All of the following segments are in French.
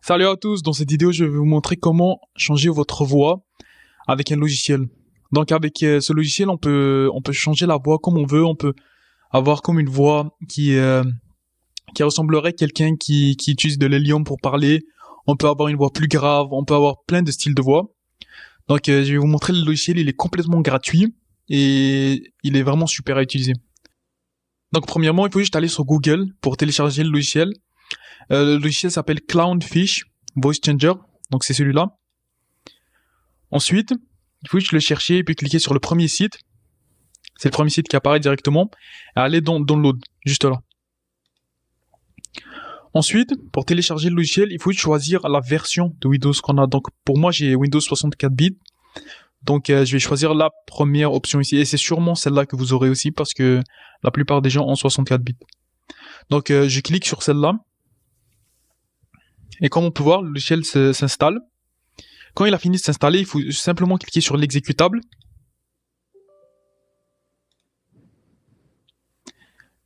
Salut à tous, dans cette vidéo je vais vous montrer comment changer votre voix avec un logiciel. Donc avec ce logiciel on peut changer la voix comme on veut, on peut avoir comme une voix qui ressemblerait à quelqu'un qui utilise de l'hélium pour parler, on peut avoir une voix plus grave, on peut avoir plein de styles de voix. Donc je vais vous montrer le logiciel, il est complètement gratuit et il est vraiment super à utiliser. Donc premièrement il faut juste aller sur Google pour télécharger le logiciel. Le logiciel s'appelle Clownfish Voice Changer, donc c'est celui-là. Ensuite, il faut juste le chercher et puis cliquer sur le premier site. C'est le premier site qui apparaît directement. Et aller dans Download, juste là. Ensuite, pour télécharger le logiciel, il faut juste choisir la version de Windows qu'on a. Donc pour moi, j'ai Windows 64 bits. Donc je vais choisir la première option ici. Et c'est sûrement celle-là que vous aurez aussi parce que la plupart des gens ont 64 bits. Donc je clique sur celle-là. Et comme on peut voir, le logiciel s'installe. Quand il a fini de s'installer, il faut simplement cliquer sur l'exécutable.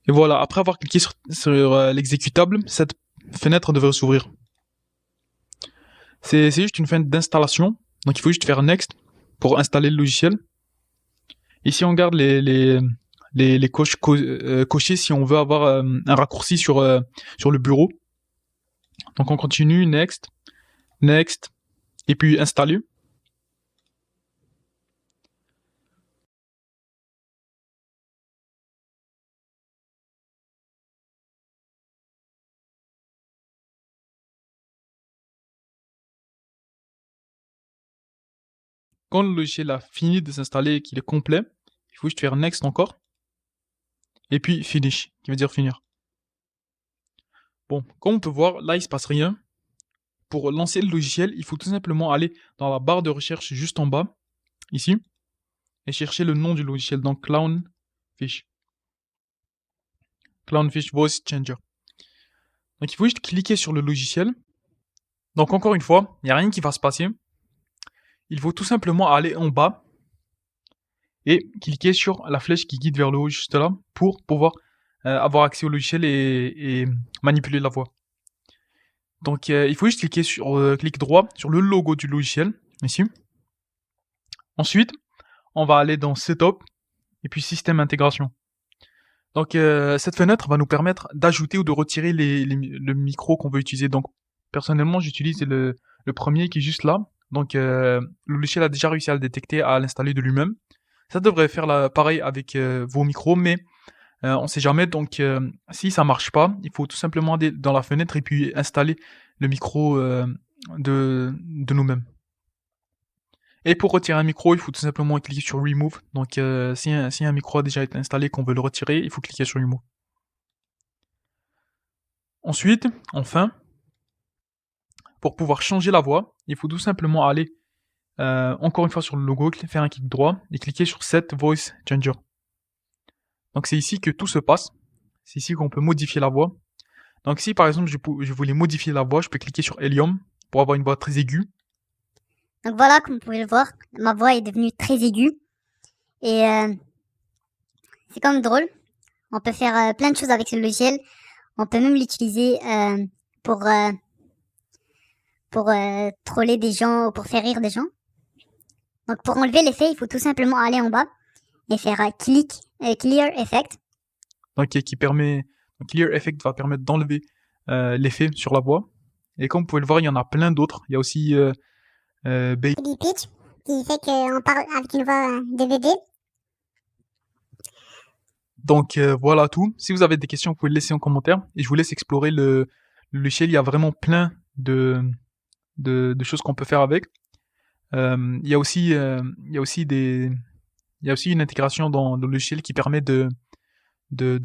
Et voilà, après avoir cliqué sur l'exécutable, cette fenêtre devrait s'ouvrir. C'est juste une fenêtre d'installation. Donc il faut juste faire Next pour installer le logiciel. Ici on garde les coches cochées si on veut avoir un raccourci sur le bureau. Donc on continue, Next, Next, et puis installer. Quand le logiciel a fini de s'installer et qu'il est complet, il faut juste faire Next encore. Et puis Finish, qui veut dire finir. Bon, comme on peut voir, là il se passe rien. Pour lancer le logiciel, il faut tout simplement aller dans la barre de recherche juste en bas, ici, et chercher le nom du logiciel, donc Clownfish. Clownfish Voice Changer. Donc il faut juste cliquer sur le logiciel. Donc encore une fois, il n'y a rien qui va se passer. Il faut tout simplement aller en bas et cliquer sur la flèche qui guide vers le haut juste là pour pouvoir avoir accès au logiciel et manipuler la voix. Donc il faut juste cliquer sur clic droit sur le logo du logiciel, ici. Ensuite, on va aller dans Setup et puis Système Intégration. Donc cette fenêtre va nous permettre d'ajouter ou de retirer le micro qu'on veut utiliser. Donc personnellement, j'utilise le premier qui est juste là. Donc le logiciel a déjà réussi à le détecter, à l'installer de lui-même. Ça devrait faire pareil avec vos micros, mais on sait jamais. Donc si ça marche pas, il faut tout simplement aller dans la fenêtre et puis installer le micro de nous-mêmes. Et pour retirer un micro, il faut tout simplement cliquer sur Remove. Donc si un micro a déjà été installé et qu'on veut le retirer, il faut cliquer sur Remove. Ensuite, enfin, pour pouvoir changer la voix, il faut tout simplement aller encore une fois sur le logo, faire un clic droit et cliquer sur Set Voice Changer. Donc c'est ici que tout se passe. C'est ici qu'on peut modifier la voix. Donc si par exemple je voulais modifier la voix, je peux cliquer sur Helium pour avoir une voix très aiguë. Donc voilà, comme vous pouvez le voir, ma voix est devenue très aiguë. Et c'est quand même drôle. On peut faire plein de choses avec ce logiciel. On peut même l'utiliser pour troller des gens ou pour faire rire des gens. Donc pour enlever l'effet, il faut tout simplement aller en bas et faire Clear Effect. Donc Clear Effect va permettre d'enlever l'effet sur la voix. Et comme vous pouvez le voir, il y en a plein d'autres. Il y a aussi Baby Pitch, qui fait qu'on parle avec une voix de bébé. Donc voilà tout. Si vous avez des questions, vous pouvez le laisser en commentaire. Et je vous laisse explorer le logiciel. Il y a vraiment plein de choses qu'on peut faire avec. Il y a aussi une intégration dans le logiciel qui permet de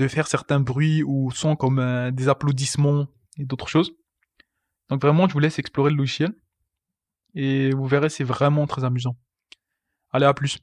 faire certains bruits ou sons comme des applaudissements et d'autres choses. Donc vraiment, je vous laisse explorer le logiciel. Et vous verrez, c'est vraiment très amusant. Allez, à plus.